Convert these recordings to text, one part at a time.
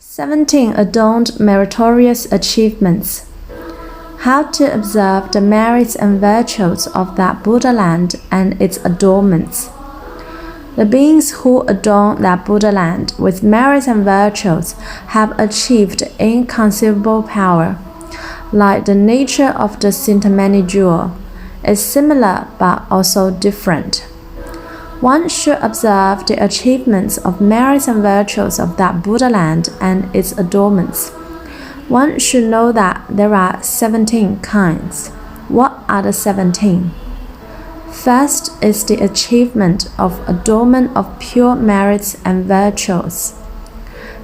17 Adorned Meritorious Achievements. How to observe the merits and virtues of that Buddha land and its adornments. The beings who adorn that Buddha land with merits and virtues have achieved inconceivable power. Like the nature of the Sintamani jewel is similar but also different. One should observe the achievements of merits and virtues of that Buddha land and its adornments. One should know that there are 17 kinds. What are the 17? First is the achievement of adornment of pure merits and virtues.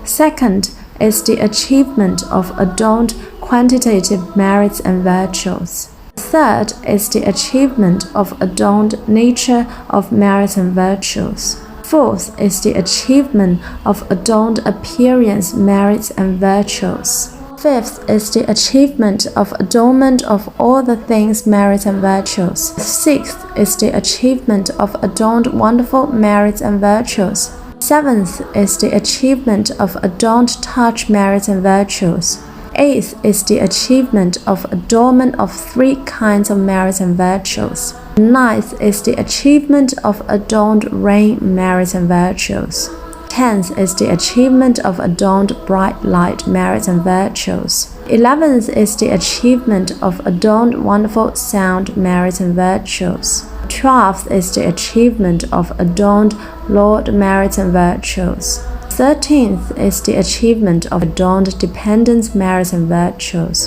Second is the achievement of adorned quantitative merits and virtues. Third is the achievement of adorned nature of merits and virtues. Fourth is the achievement of adorned appearance merits and virtues. Fifth is the achievement of adornment of all the things merits and virtues. Sixth is the achievement of adorned wonderful merits and virtues. Seventh is the achievement of adorned touch merits and virtues. Eighth is the achievement of adornment of 3 kinds of merits and virtues. Ninth is the achievement of adorned rain merits and virtues. 10th is the achievement of adorned bright light merits and virtues. 11th is the achievement of adorned wonderful sound merits and virtues. 12th is the achievement of adorned Lord merits and virtues. 13th is the achievement of adorned dependence merits and virtues.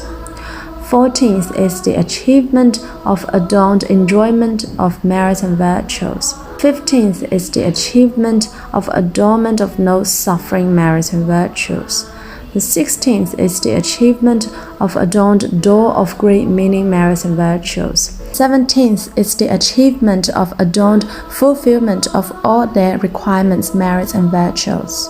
14th is the achievement of adorned enjoyment of merits and virtues. 15th is the achievement of adornment of no suffering merits and virtues. The 16th is the achievement of adorned door of great meaning merits and virtues. 17th is the achievement of adorned fulfillment of all their requirements merits and virtues.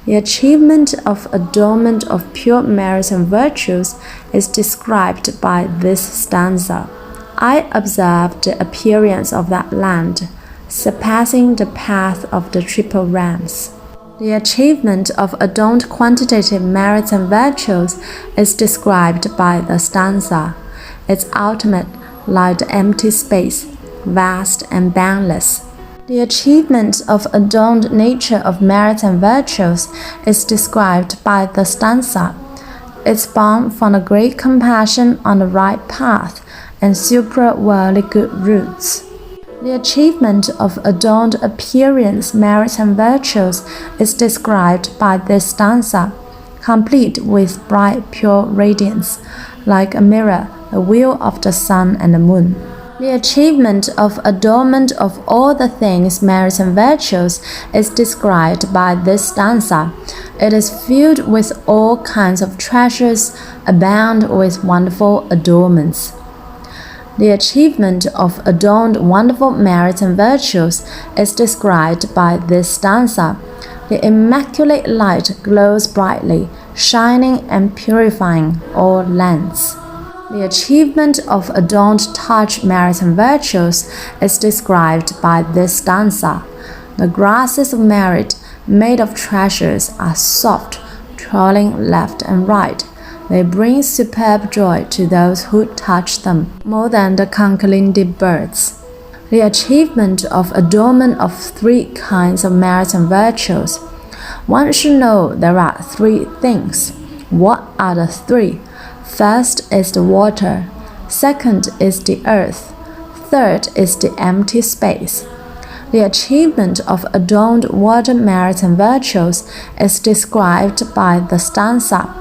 The achievement of adornment of pure merits and virtues is described by this stanza. I observed the appearance of that land, surpassing the path of the triple rams. The achievement of adorned quantitative merits and virtues is described by the stanza. Its ultimate, like the empty space, vast and boundless. The achievement of adorned nature of merits and virtues is described by the stanza. It's born from a great compassion on the right path and supra-worldly good roots. The achievement of adorned appearance, merits and virtues is described by this stanza, complete with bright pure radiance, like a mirror, the wheel of the sun and the moon. The achievement of adornment of all the things, merits and virtues is described by this stanza. It is filled with all kinds of treasures, abound with wonderful adornments. The achievement of adorned wonderful merits and virtues is described by this stanza. The immaculate light glows brightly, shining and purifying all lands. The achievement of adorned touch merits and virtues is described by this stanza. The grasses of merit, made of treasures, are soft, twirling left and right. They bring superb joy to those who touch them, more than the conkalindi birds. The achievement of adornment of 3 kinds of merits and virtues. One should know there are 3 things. What are the 3? First is the water. Second is the earth. Third is the empty space. The achievement of adorned water merits and virtues is described by the stanza.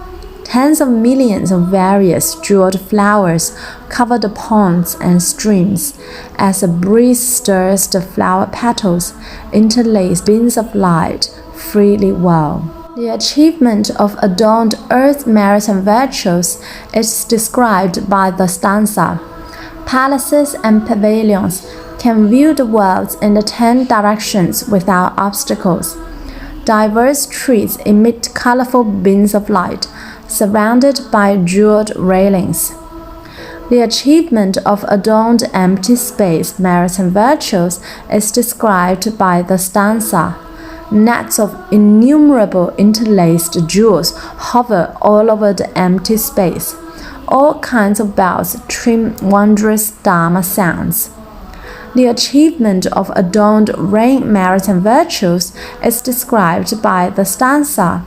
Tens of millions of various jeweled flowers cover the ponds and streams. As a breeze stirs the flower petals, interlaced beams of light freely whirl. The achievement of adorned earth merits and virtues is described by the stanza. Palaces and pavilions can view the world in the 10 directions without obstacles. Diverse trees emit colorful beams of light, surrounded by jeweled railings. The achievement of adorned empty space merits and virtues is described by the stanza. Nets of innumerable interlaced jewels hover all over the empty space. All kinds of bells trim wondrous Dharma sounds. The achievement of adorned rain merits and virtues is described by the stanza.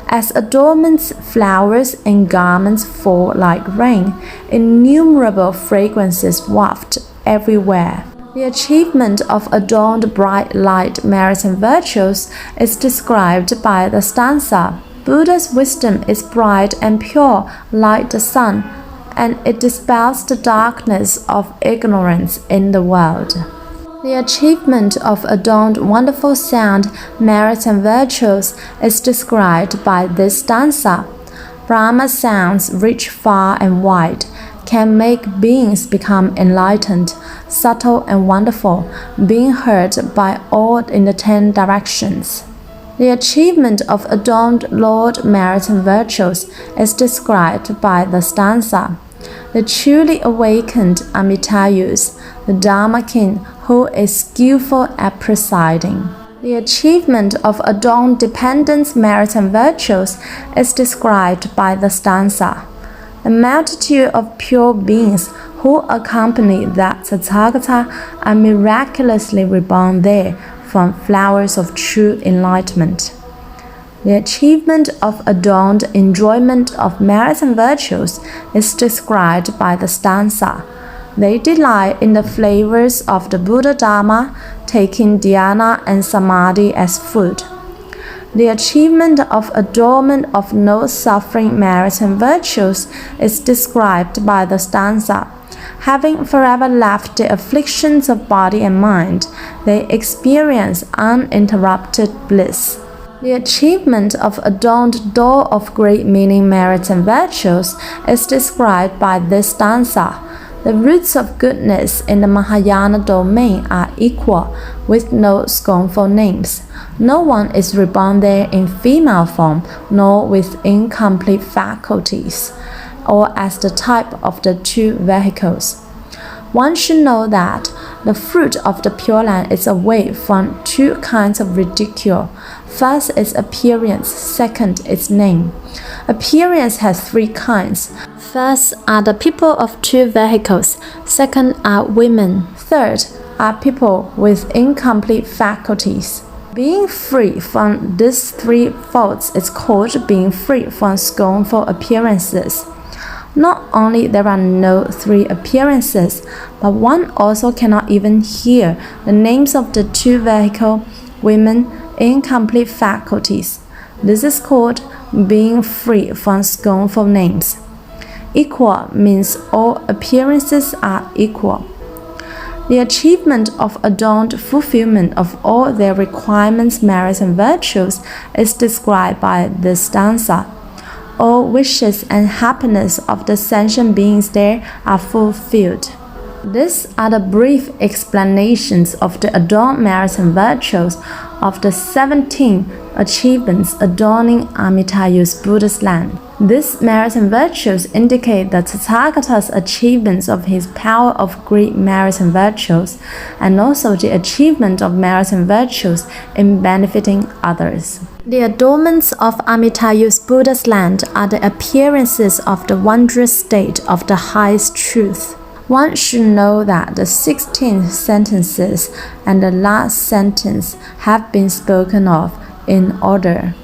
As adornments, flowers, and garments fall like rain, innumerable fragrances waft everywhere. The achievement of adorned bright light merits and virtues is described by the stanza. Buddha's wisdom is bright and pure like the sun, and it dispels the darkness of ignorance in the world. The achievement of adorned wonderful sound, merits and virtues is described by this stanza. Brahma sounds reach far and wide, can make beings become enlightened, subtle and wonderful, being heard by all in the 10 directions. The achievement of adorned Lord merits and virtues is described by the stanza. The truly awakened Amitabha, the Dharma king, who is skillful at presiding. The achievement of adorned dependence, merits, and virtues is described by the stanza. The multitude of pure beings who accompany that Tathagata are miraculously reborn there from flowers of true enlightenment. The achievement of adorned enjoyment of merits and virtues is described by the stanza. They delight in the flavors of the Buddha Dharma, taking dhyana and samadhi as food. The achievement of adornment of no suffering merits and virtues is described by the stanza. Having forever left the afflictions of body and mind, they experience uninterrupted bliss. The achievement of adorned door of great meaning, merits, and virtues is described by this stanza. The roots of goodness in the Mahayana domain are equal, with no scornful names. No one is reborn there in female form, nor with incomplete faculties, or as the type of the 2 vehicles. One should know that the fruit of the Pure Land is away from 2 kinds of ridicule. First is appearance, second is name. Appearance has 3 kinds. First are the people of 2 vehicles, second are women, third are people with incomplete faculties. Being free from these 3 faults is called being free from scornful appearances. Not only there are no 3 appearances, but one also cannot even hear the names of the 2 vehicle, women, incomplete faculties. This is called being free from scornful names. Equal means all appearances are equal. The achievement of adorned fulfillment of all their requirements, merits, and virtues is described by this stanza. All wishes and happiness of the sentient beings there are fulfilled. These are the brief explanations of the adorned merits and virtues of the 17 achievements adorning Amitabha's Buddhist land. These merits and virtues indicate the Tathagata's achievements of his power of great merits and virtues, and also the achievement of merits and virtues in benefiting others. The adornments of Amitabha's Buddhist land are the appearances of the wondrous state of the highest truth. One should know that the 16 sentences and the last sentence have been spoken of in order.